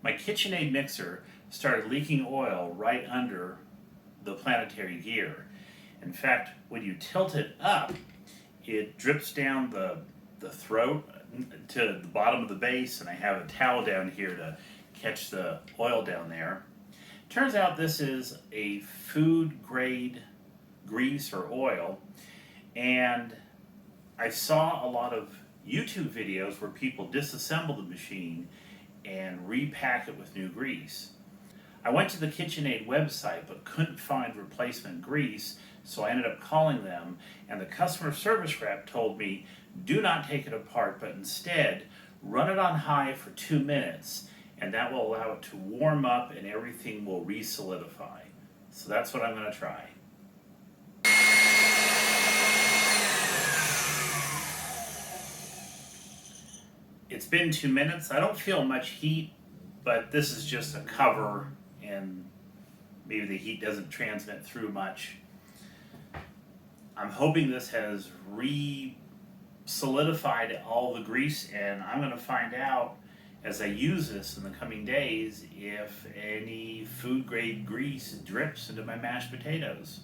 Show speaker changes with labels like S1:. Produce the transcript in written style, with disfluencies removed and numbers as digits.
S1: My KitchenAid mixer started leaking oil right under the planetary gear. In fact, when you tilt it up, it drips down the throat to the bottom of the base, and I have a towel down here to catch the oil down there. Turns out this is a food grade grease or oil, and I saw a lot of YouTube videos where people disassemble the machine and repack it with new grease. I went to the KitchenAid website but couldn't find replacement grease, so I ended up calling them, and the customer service rep told me do not take it apart, but instead run it on high for 2 minutes, and that will allow it to warm up and everything will re-solidify. So that's what I'm going to try. It's been 2 minutes. I don't feel much heat, but this is just a cover and maybe the heat doesn't transmit through much. I'm hoping this has re-solidified all the grease, and I'm going to find out as I use this in the coming days if any food grade grease drips into my mashed potatoes.